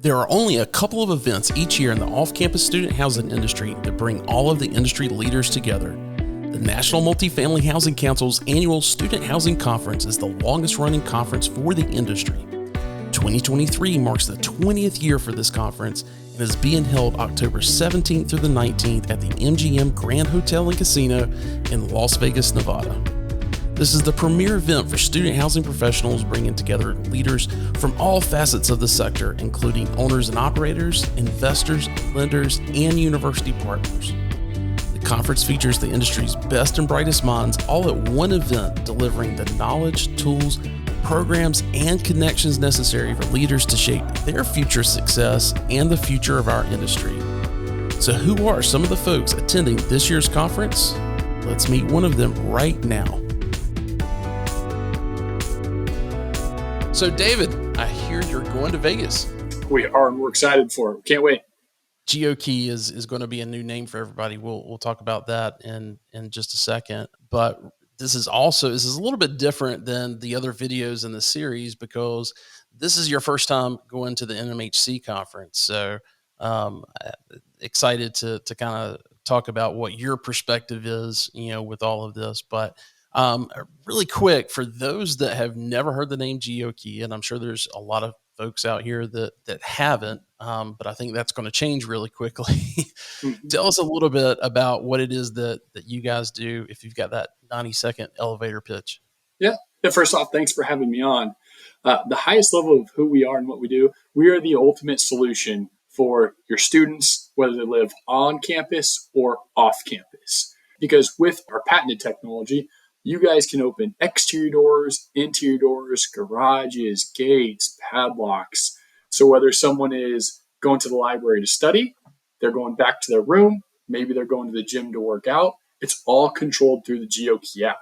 There are only a couple of events each year in the off-campus student housing industry that bring all of the industry leaders together. The National Multifamily Housing Council's annual Student Housing Conference is the longest-running conference for the industry. 2023 marks the 20th year for this conference and is being held October 17th through the 19th at the MGM Grand Hotel and Casino in Las Vegas, Nevada. This is the premier event for student housing professionals, bringing together leaders from all facets of the sector, including owners and operators, investors, lenders, and university partners. The conference features the industry's best and brightest minds all at one event, delivering the knowledge, tools, programs, and connections necessary for leaders to shape their future success and the future of our industry. So who are some of the folks attending this year's conference? Let's meet one of them right now. So David, I hear you're going to Vegas. We are, and we're excited for it. Can't wait. GeoKey is going to be a new name for everybody. We'll talk about that in just a second. But this is a little bit different than the other videos in the series because this is your first time going to the NMHC conference. So excited to kind of talk about what your perspective is, with all of this. But really quick, for those that have never heard the name GeoKey, and I'm sure there's a lot of folks out here that haven't, but I think that's going to change really quickly. Tell us a little bit about what it is that you guys do, if you've got that 90-second elevator pitch. Yeah. First off, thanks for having me on. The highest level of who we are and what we do, we are the ultimate solution for your students, whether they live on campus or off campus. Because with our patented technology, you guys can open exterior doors, interior doors, garages, gates, padlocks. So whether someone is going to the library to study, they're going back to their room, maybe they're going to the gym to work out, it's all controlled through the GeoKey app.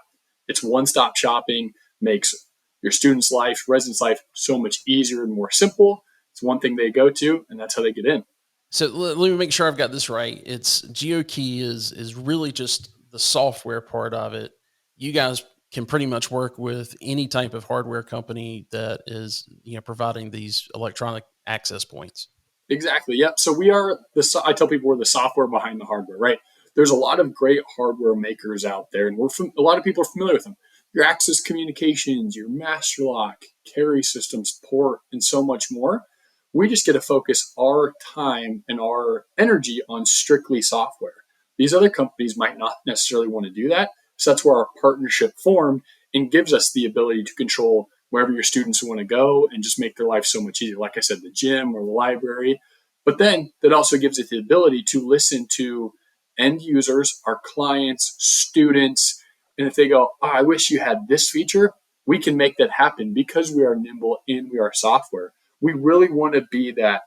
It's one-stop shopping, makes your student's life, resident's life so much easier and more simple. It's one thing they go to, and that's how they get in. So let me make sure I've got this right. It's GeoKey is really just the software part of it. You guys can pretty much work with any type of hardware company that is, providing these electronic access points. Exactly. Yep. So we are I tell people we're the software behind the hardware, right? There's a lot of great hardware makers out there, and a lot of people are familiar with them. Your Access Communications, your Master Lock, Carry Systems, Port, and so much more. We just get to focus our time and our energy on strictly software. These other companies might not necessarily want to do that. So that's where our partnership formed and gives us the ability to control wherever your students want to go and just make their life so much easier. Like I said, the gym or the library. But then that also gives it the ability to listen to end users, our clients, students. And if they go, I wish you had this feature, we can make that happen because we are nimble and we are software. We really want to be that,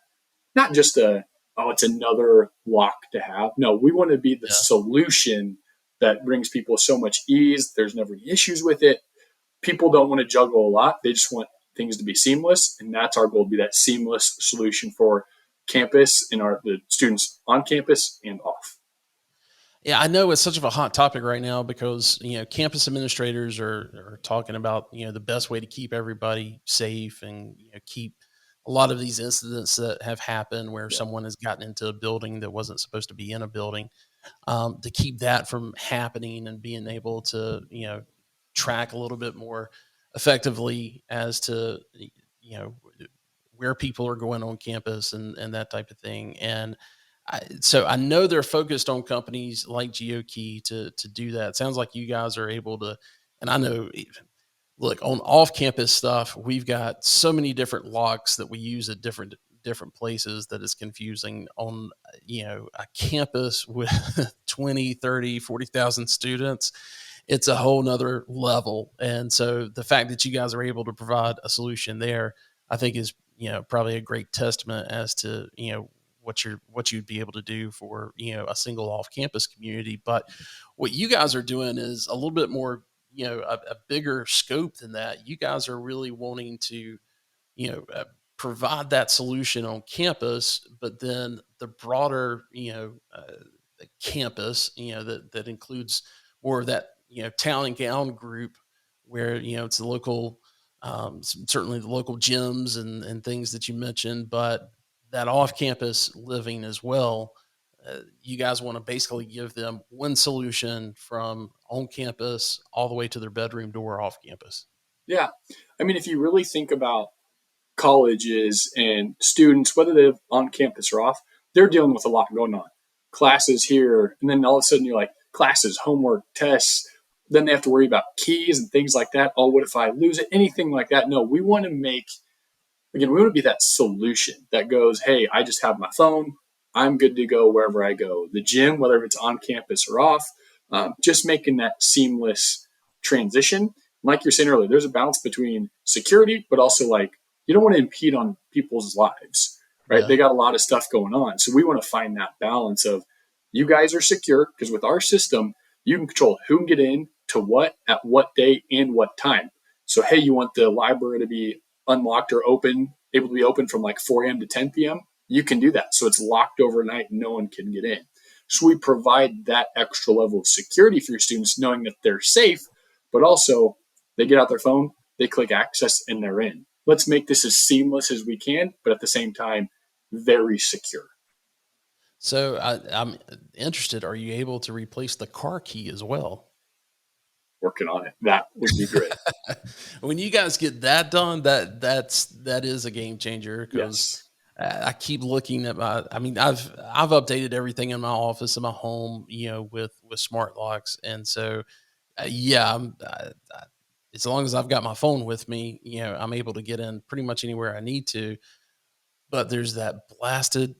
not just it's another lock to have. No, we want to be the solution that brings people so much ease. There's never any issues with it. People don't want to juggle a lot. They just want things to be seamless. And that's our goal, to be that seamless solution for campus and the students on campus and off. Yeah, I know it's such of a hot topic right now because, campus administrators are talking about, the best way to keep everybody safe and keep a lot of these incidents that have happened where someone has gotten into a building that wasn't supposed to be in a building. To keep that from happening and being able to, track a little bit more effectively as to, where people are going on campus and that type of thing. And so I know they're focused on companies like GeoKey to do that. It sounds like you guys are able to, and I know, look, on off-campus stuff, we've got so many different locks that we use at different places that is confusing. On a campus with 20, 30, 40,000 students, it's a whole nother level. And so the fact that you guys are able to provide a solution there, I think is probably a great testament as to what you'd be able to do for a single off-campus community. But what you guys are doing is a little bit more a bigger scope than that. You guys are really wanting to provide that solution on campus, but then the broader, the campus, that includes more of that, town and gown group where, it's the local, certainly the local gyms and things that you mentioned, but that off campus living as well, you guys want to basically give them one solution from on campus all the way to their bedroom door off campus. Yeah. I mean, if you really think about colleges and students, whether they're on campus or off, they're dealing with a lot going on. Classes here, and then all of a sudden you're like, classes, homework, tests. Then they have to worry about keys and things like that. Oh, what if I lose it? Anything like that. No, we want to make, again, we want to be that solution that goes, hey, I just have my phone. I'm good to go wherever I go. The gym, whether it's on campus or off, just making that seamless transition. Like you're saying earlier, there's a balance between security, but also like you don't want to impede on people's lives, right? Yeah. They got a lot of stuff going on. So we want to find that balance of you guys are secure because with our system, you can control who can get in to what at what day and what time. So, hey, you want the library to be unlocked or open, able to be open from like 4 a.m. to 10 p.m., you can do that. So it's locked overnight and no one can get in. So we provide that extra level of security for your students, knowing that they're safe, but also they get out their phone, they click access, and they're in. Let's make this as seamless as we can, but at the same time, very secure. So I'm interested. Are you able to replace the car key as well? Working on it. That would be great. When you guys get that done, that is a game changer because Yes. I keep looking at my. I mean, I've updated everything in my office and my home, with smart locks, and so yeah, as long as I've got my phone with me, I'm able to get in pretty much anywhere I need to. But there's that blasted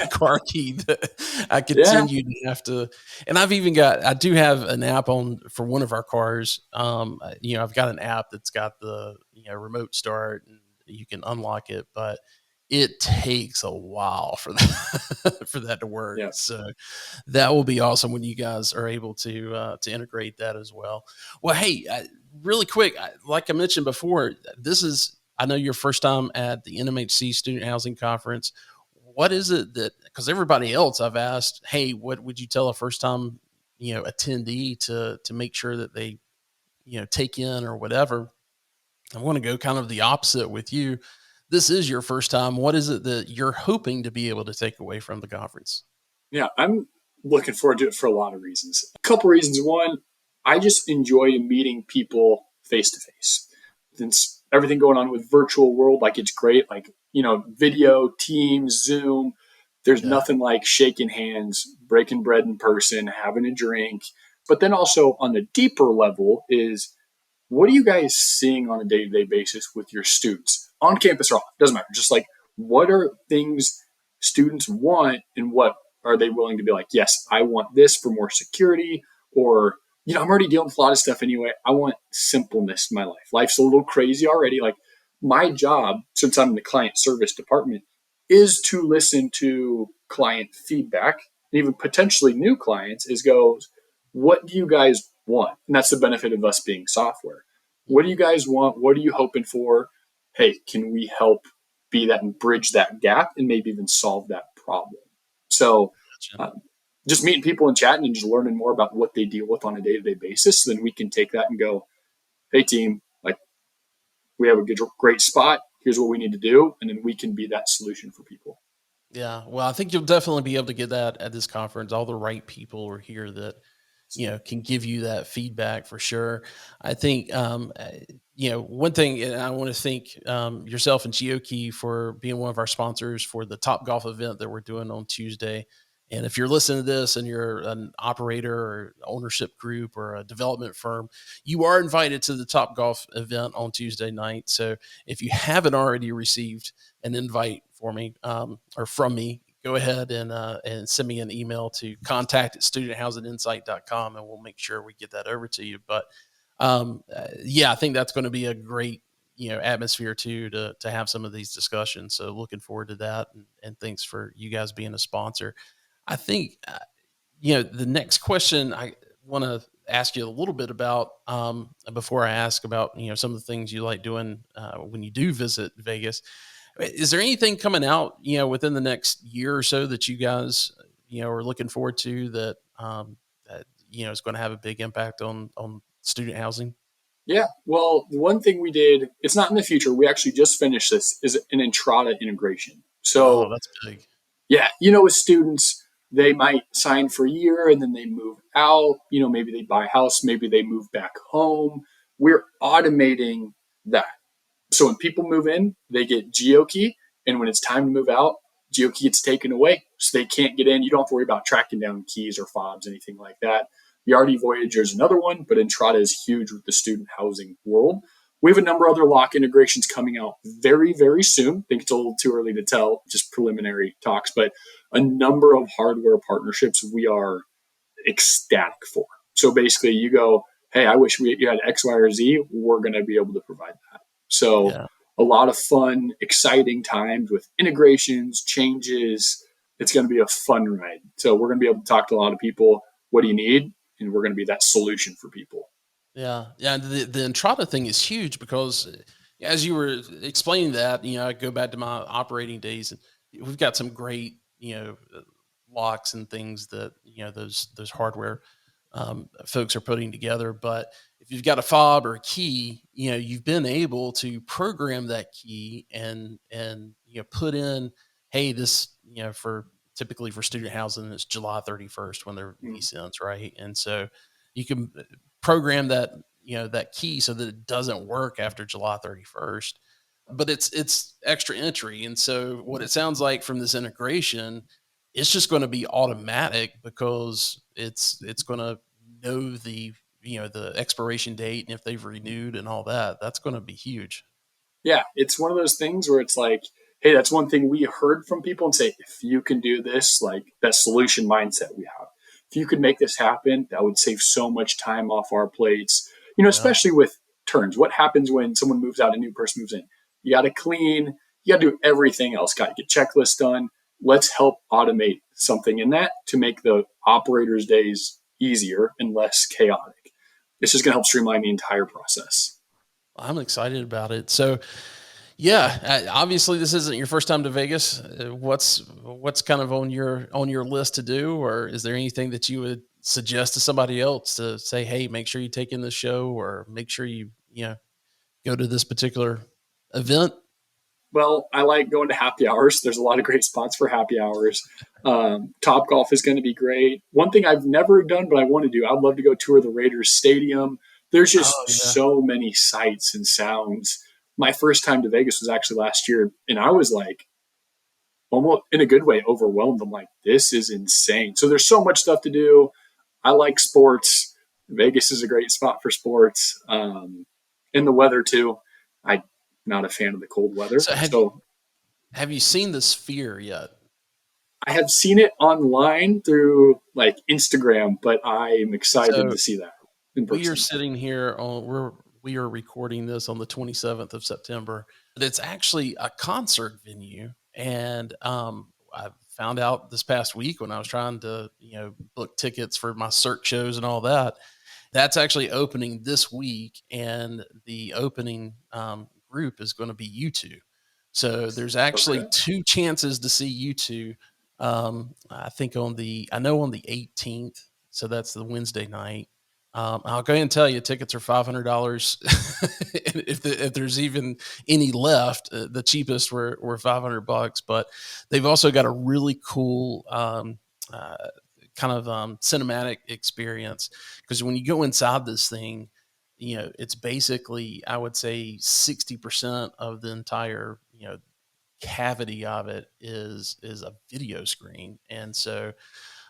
car key that I Yeah. continue to have to, and I do have an app on for one of our cars. I've got an app that's got the, remote start and you can unlock it, but it takes a while for that for that to work. Yeah. So that will be awesome when you guys are able to integrate that as well. Well, hey, really quick, like I mentioned before, this is I know your first time at the NMHC Student Housing Conference. What is it that because everybody else I've asked, hey, what would you tell a first time attendee to make sure that they take in or whatever? I want to go kind of the opposite with you. This is your first time. What is it that you're hoping to be able to take away from the conference? Yeah. I'm looking forward to it for a lot of reasons. A couple reasons. One, I just enjoy meeting people face to face. Since everything going on with virtual world, like it's great, like, video, Teams, Zoom. There's Yeah. nothing like shaking hands, breaking bread in person, having a drink. But then also on the deeper level is what are you guys seeing on a day to day basis with your students on campus or off? Doesn't matter. Just like what are things students want and what are they willing to be like, yes, I want this for more security or, I'm already dealing with a lot of stuff anyway. I want simpleness in my life. Life's a little crazy already. Like my job, since I'm in the client service department, is to listen to client feedback and even potentially new clients is goes, what do you guys want? And that's the benefit of us being software. What do you guys want? What are you hoping for? Hey, can we help be that and bridge that gap and maybe even solve that problem? So, Gotcha. um, just meeting people and chatting and just learning more about what they deal with on a day to day basis. So then we can take that and go, hey, team, like we have a great spot. Here's what we need to do. And then we can be that solution for people. Yeah. Well, I think you'll definitely be able to get that at this conference. All the right people are here that can give you that feedback for sure. I think, one thing, and I want to thank yourself and GeoKey for being one of our sponsors for the Top Golf event that we're doing on Tuesday. And if you're listening to this and you're an operator or ownership group or a development firm, you are invited to the Top Golf event on Tuesday night. So if you haven't already received an invite for me or from me, go ahead and send me an email to contact at studenthousinginsight.com and we'll make sure we get that over to you. But yeah, I think that's going to be a great, atmosphere too, to have some of these discussions. So looking forward to that. And thanks for you guys being a sponsor. I think, the next question I want to ask you a little bit about before I ask about, some of the things you like doing when you do visit Vegas. Is there anything coming out, within the next year or so that you guys, are looking forward to that is going to have a big impact on student housing? Yeah. Well, the one thing we did, it's not in the future. We actually just finished this, is an Entrada integration. Wow, So that's big. yeah, with students, they might sign for a year and then they move out. Maybe they buy a house, maybe they move back home. We're automating that. So when people move in, they get GeoKey, and when it's time to move out, GeoKey gets taken away, so they can't get in. You don't have to worry about tracking down keys or fobs, anything like that. The RD Voyager is another one, but Entrada is huge with the student housing world. We have a number of other lock integrations coming out very, very soon. I think it's a little too early to tell, just preliminary talks, but a number of hardware partnerships we are ecstatic for. So basically, you go, hey, I wish you had X, Y, or Z. We're going to be able to provide that. So Yeah. a lot of fun, exciting times with integrations, changes. It's going to be a fun ride. So we're going to be able to talk to a lot of people. What do you need? And we're going to be that solution for people. Yeah, yeah. The Entrada thing is huge because, as you were explaining that, I go back to my operating days, and we've got some great, locks and things that those hardware folks are putting together. But if you've got a fob or a key, you've been able to program that key and put in, hey, this for typically for student housing, it's July 31st when their Mm. lease ends, right? And so you can program that key so that it doesn't work after July 31st. But it's extra entry. And so what it sounds like from this integration, it's just going to be automatic because it's going to know the expiration date, and if they've renewed and all that, that's going to be huge. Yeah, it's one of those things where it's like, hey, that's one thing we heard from people and say, if you can do this, like that solution mindset we have, if you could make this happen, that would save so much time off our plates, Yeah. especially with turns. What happens when someone moves out, a new person moves in? You got to clean, you got to do everything else, got to get checklists done. Let's help automate something in that to make the operator's days easier and less chaotic. It's just going to help streamline the entire process. I'm excited about it. So, yeah, obviously this isn't your first time to Vegas. What's kind of on your list to do, or is there anything that you would suggest to somebody else to say, hey, make sure you take in this show, or make sure you go to this particular event? Well, I like going to happy hours. There's a lot of great spots for happy hours. Top Golf is going to be great. One thing I've never done, but I want to do, I'd love to go tour the Raiders Stadium. There's Oh just yeah. so many sights and sounds. My first time to Vegas was actually last year, and I was like, almost in a good way, overwhelmed. I'm like, this is insane. So there's so much stuff to do. I like sports. Vegas is a great spot for sports. And the weather too. I'm not a fan of the cold weather. So So have you seen the Sphere yet? I have seen it online through like Instagram, but I'm excited So to see that in we are person. sitting here on we are recording this on the 27th of September. But it's actually a concert venue, and I found out this past week when I was trying to book tickets for my circ shows and all that. That's actually opening this week, and the opening group is going to be U2. So there's actually Okay. two chances to see U2. I think I know on the 18th, so that's the Wednesday night. I'll go ahead and tell you, tickets are $500. If there's even any left, the cheapest were $500. But they've also got a really cool uh, kind of cinematic experience, because when you go inside this thing, it's basically, I would say, 60% of the entire cavity of it is a video screen. And so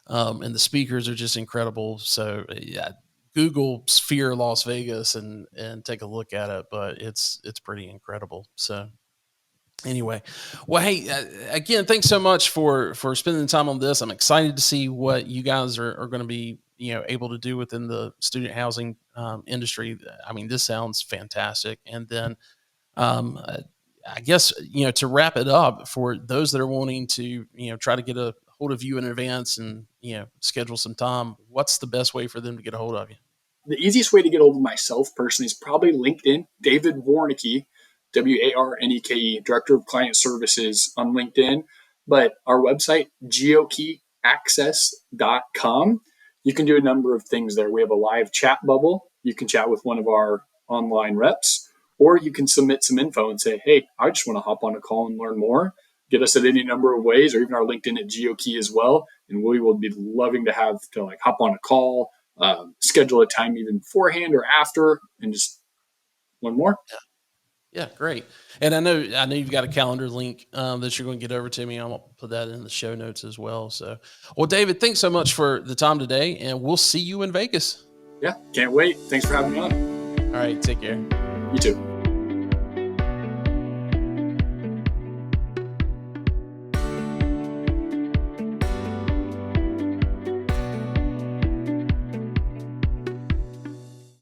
and the speakers are just incredible. So yeah, Google Sphere Las Vegas and take a look at it, but it's pretty incredible. So anyway, well, hey, again, thanks so much for spending time on this. I'm excited to see what you guys are going to be able to do within the student housing industry. I mean, this sounds fantastic. And then um, uh, I guess to wrap it up, for those that are wanting to try to get a hold of you in advance and schedule some time, what's the best way for them to get a hold of you? The easiest way to get hold of myself personally is probably LinkedIn. David Warneke, Warneke, Director of Client Services on LinkedIn. But our website, geokeyaccess.com, you can do a number of things there. We have a live chat bubble. You can chat with one of our online reps, or you can submit some info and say, hey, I just want to hop on a call and learn more. get us at any number of ways, or even our LinkedIn at GeoKey as well. And we will be loving to have to like hop on a call, schedule a time even beforehand or after, and just one more. Yeah, great. And I know you've got a calendar link that you're going to get over to me. I'm gonna put that in the show notes as well. So, well, David, thanks so much for the time today, and we'll see you in Vegas. Yeah, can't wait. Thanks for having me on. All right, take care. You too.